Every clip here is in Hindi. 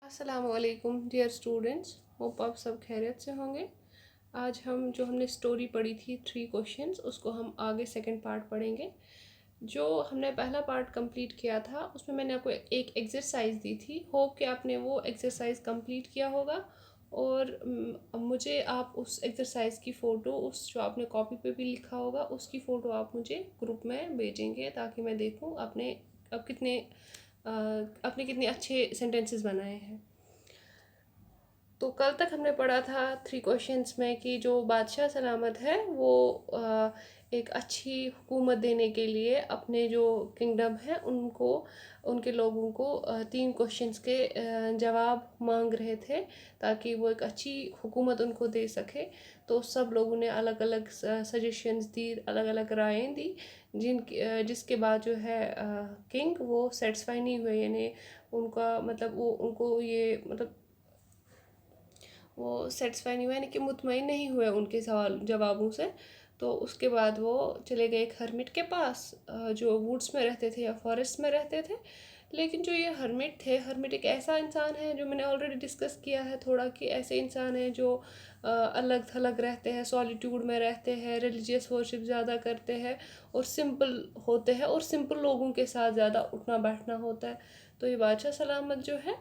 अस्सलामुअलैकुम डियर स्टूडेंट्स, होप आप सब खैरियत से होंगे। आज हम जो हमने स्टोरी पढ़ी थी 3 क्वेश्चंस, उसको हम आगे सेकंड पार्ट पढ़ेंगे। जो हमने पहला पार्ट कंप्लीट किया था उसमें मैंने आपको एक एक्सरसाइज दी थी। होप कि आपने वो एक्सरसाइज कंप्लीट किया होगा। और मुझे आप उस एक्सरसाइज की फ़ोटो, उस जो आपने कॉपी पे भी लिखा होगा उसकी फ़ोटो आप मुझे ग्रुप में भेजेंगे ताकि मैं देखूँ अब कितने आपने कितने अच्छे सेंटेंसेस बनाए हैं। तो कल तक हमने पढ़ा था 3 क्वेश्चंस में कि जो बादशाह सलामत है वो एक अच्छी हुकूमत देने के लिए अपने जो किंगडम है उनको, उनके लोगों को 3 क्वेश्चंस के जवाब मांग रहे थे ताकि वो एक अच्छी हुकूमत उनको दे सके। तो सब लोगों ने अलग अलग सजेशंस दी, अलग अलग रायें दी, जिसके बाद जो है किंग वो सेटिस्फाई नहीं हुए, यानी उनका मतलब वो उनको ये मतलब वो सेटिस्फाई नहीं हुआ, यानी कि मुतमईन नहीं हुए उनके सवाल जवाबों से। तो उसके बाद वो चले गए एक हर्मिट के पास जो वुड्स में रहते थे या फॉरेस्ट में रहते थे। लेकिन जो ये हर्मिट थे, हर्मिट एक ऐसा इंसान है जो मैंने ऑलरेडी डिस्कस किया है थोड़ा, कि ऐसे इंसान हैं जो अलग थलग रहते हैं, सॉलिट्यूड में रहते हैं, रिलीजियस वर्शिप ज़्यादा करते हैं और सिंपल होते हैं और सिंपल लोगों के साथ ज़्यादा उठना बैठना होता है। तो ये बादशाह सलामत जो है,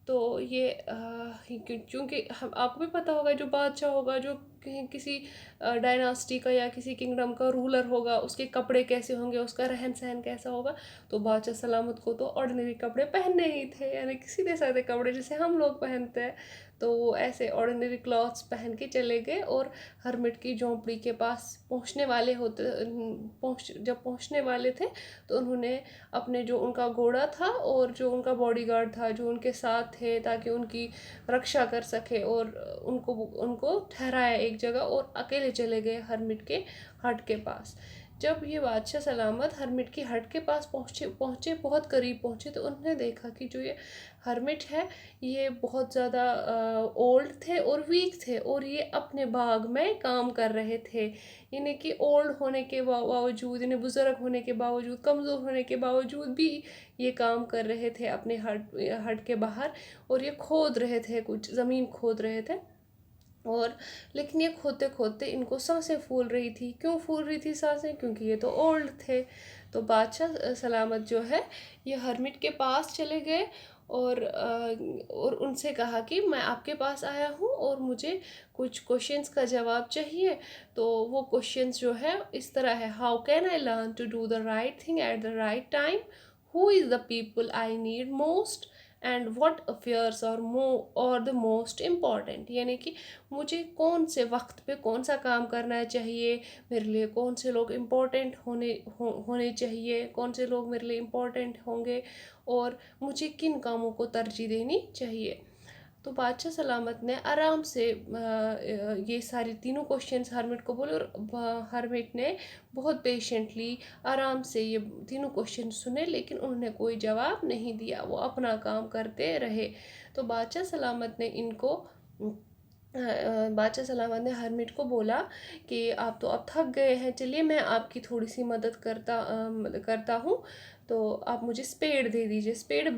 तो ये क्योंकि हम आपको भी पता होगा जो बादशाह होगा, जो किसी डायनास्टी का या किसी किंगडम का रूलर होगा, उसके कपड़े कैसे होंगे, उसका रहन सहन कैसा होगा। तो बादशाह सलामत को तो ऑर्डिनरी कपड़े पहनने ही थे, यानी कि सीधे साधे कपड़े जैसे हम लोग पहनते हैं। तो वो ऐसे ऑर्डिनरी क्लॉथ्स पहन के चले गए और हरमिट की झोंपड़ी के पास जब पहुंचने वाले थे तो उन्होंने अपने जो उनका घोड़ा था और जो उनका बॉडीगार्ड था जो उनके साथ थे ताकि उनकी रक्षा कर सके, और उनको उनको ठहराया एक जगह और अकेले चले गए हरमिट के हट के पास। जब ये बादशाह सलामत हरमिट की हट के पास पहुँचे पहुँचे बहुत करीब पहुँचे, तो उन्होंने देखा कि जो ये हरमिट है ये बहुत ज़्यादा ओल्ड थे और वीक थे, और ये अपने बाग में काम कर रहे थे। यानी कि ओल्ड होने के बावजूद, यानी बुज़ुर्ग होने के बावजूद, कमज़ोर होने के बावजूद भी ये काम कर रहे थे अपने हट के बाहर, और ये खोद रहे थे, कुछ ज़मीन खोद रहे थे। और लेकिन ये खोदते खोदते इनको सांसें फूल रही थी। क्यों फूल रही थी सांसें? क्योंकि ये तो ओल्ड थे। तो बादशाह सलामत जो है ये हरमिट के पास चले गए और उनसे कहा कि मैं आपके पास आया हूँ और मुझे कुछ क्वेश्चंस का जवाब चाहिए। तो वो क्वेश्चंस जो है इस तरह है: how can I learn to do the right thing at the right time? Who is the people I need most? And what affairs are the most important? यानी कि मुझे कौन से वक्त पे कौन सा काम करना चाहिए, मेरे लिए कौन से लोग इम्पोर्टेंट होने चाहिए, कौन से लोग मेरे लिए इम्पोर्टेंट होंगे, और मुझे किन कामों को तरजीह देनी चाहिए। तो बादशाह सलामत ने आराम से ये सारे तीनों क्वेश्चंस हरमिट को बोले, और हरमिट ने बहुत पेशेंटली आराम से ये तीनों क्वेश्चन सुने, लेकिन उन्होंने कोई जवाब नहीं दिया, वो अपना काम करते रहे। तो बादशाह सलामत ने हरमिट को बोला कि आप तो अब थक गए हैं, चलिए मैं आपकी थोड़ी सी मदद करता हूँ। तो आप मुझे स्पेड दे दीजिए। स्पेड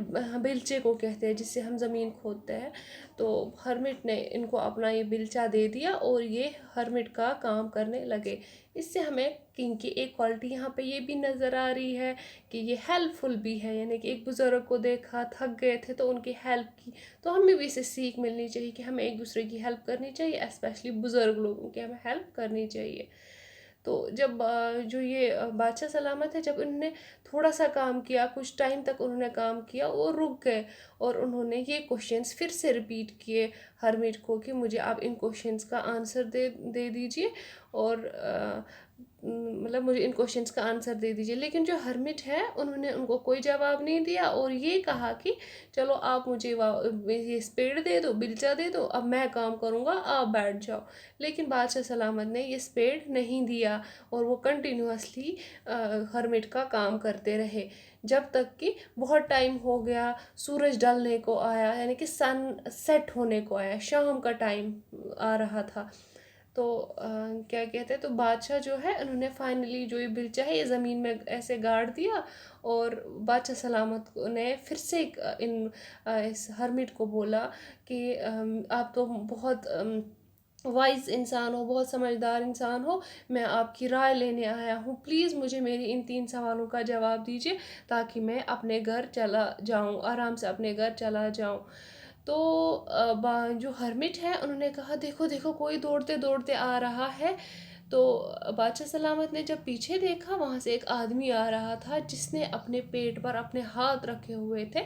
बिलचे को कहते हैं जिससे हम ज़मीन खोदते हैं। तो हरमिट ने इनको अपना ये बिलचा दे दिया और ये हरमिट का काम करने लगे। इससे हमें किंग की एक क्वालिटी यहाँ पे ये भी नज़र आ रही है कि ये हेल्पफुल भी है, यानी कि एक बुज़ुर्ग को देखा थक गए थे तो उनकी हेल्प की। तो हमें भी इससे सीख मिलनी चाहिए कि हमें एक दूसरे की हेल्प करनी चाहिए, स्पेशली बुज़ुर्ग लोगों की हमें हेल्प करनी चाहिए। तो जब जो ये बादशाह सलामत है, जब उन्होंने थोड़ा सा काम किया, कुछ टाइम तक उन्होंने काम किया और रुक गए, और उन्होंने ये क्वेश्चंस फिर से रिपीट किए हरमिट को कि मुझे आप इन क्वेश्चंस का आंसर दे दीजिए, और मतलब मुझे इन क्वेश्चंस का आंसर दे दीजिए। लेकिन जो हरमिट है उन्होंने उनको कोई जवाब नहीं दिया और ये कहा कि चलो आप मुझे ये स्पेड दे दो, बिलचा दे दो, अब मैं काम करूँगा, आप बैठ जाओ। लेकिन बादशाह सलामत ने ये स्पेड नहीं दिया और वो कंटिन्यूअसली हरमिट का काम करते रहे, जब तक कि बहुत टाइम हो गया, सूरज ढलने को आया, यानी कि सन सेट होने को आया, शाम का टाइम आ रहा था। तो क्या कहते हैं, तो बादशाह जो है उन्होंने फाइनली जो ये बिलचा है ये ज़मीन में ऐसे गाड़ दिया। और बादशाह सलामत ने फिर से इस हर्मिट को बोला कि आप तो बहुत वाइज इंसान हो, बहुत समझदार इंसान हो, मैं आपकी राय लेने आया हूँ, प्लीज़ मुझे मेरी इन 3 सवालों का जवाब दीजिए ताकि मैं अपने घर चला जाऊँ, आराम से अपने घर चला जाऊँ। तो जो हर्मिट है उन्होंने कहा देखो देखो कोई दौड़ते दौड़ते आ रहा है। तो बादशाह सलामत ने जब पीछे देखा वहाँ से एक आदमी आ रहा था जिसने अपने पेट पर अपने हाथ रखे हुए थे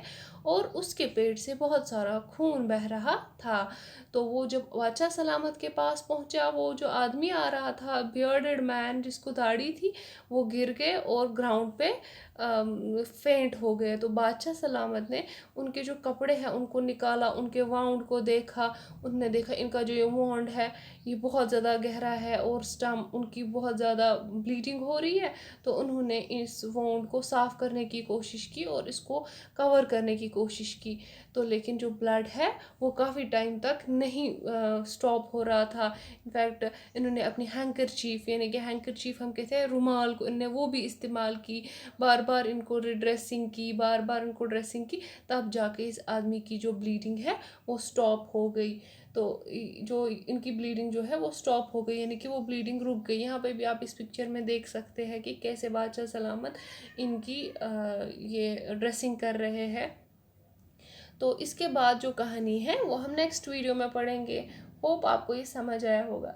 और उसके पेट से बहुत सारा खून बह रहा था। तो वो जब बादशाह सलामत के पास पहुंचा, वो जो आदमी आ रहा था बियर्डेड मैन जिसको दाढ़ी थी, वो गिर गए और ग्राउंड पे फेंट हो गए। तो बादशाह सलामत ने उनके जो कपड़े हैं उनको निकाला, उनके वाउंड को देखा। उन्होंने देखा इनका जो ये वाउंड है ये बहुत ज़्यादा गहरा है और स्टम उनकी बहुत ज़्यादा ब्लीडिंग हो रही है। तो उन्होंने इस वाउंड को साफ़ करने की कोशिश की और इसको कवर करने की कोशिश की। तो लेकिन जो ब्लड है वो काफ़ी टाइम तक नहीं स्टॉप हो रहा था। इनफैक्ट इन्होंने अपनी हैंकरचीफ, यानी कि हैंकरचीफ हम कहते हैं रुमाल को, इनने वो भी इस्तेमाल की, बार बार इनको ड्रेसिंग की, बार बार इनको ड्रेसिंग की, तब जाके इस आदमी की जो ब्लीडिंग है वो स्टॉप हो गई। तो जो इनकी ब्लीडिंग जो है वो स्टॉप हो गई, यानी कि वो ब्लीडिंग रुक गई। यहाँ पे भी आप इस पिक्चर में देख सकते हैं कि कैसे बादशाह सलामत इनकी ये ड्रेसिंग कर रहे हैं। तो इसके बाद जो कहानी है वो हम नेक्स्ट वीडियो में पढ़ेंगे। होप आपको ये समझ आया होगा।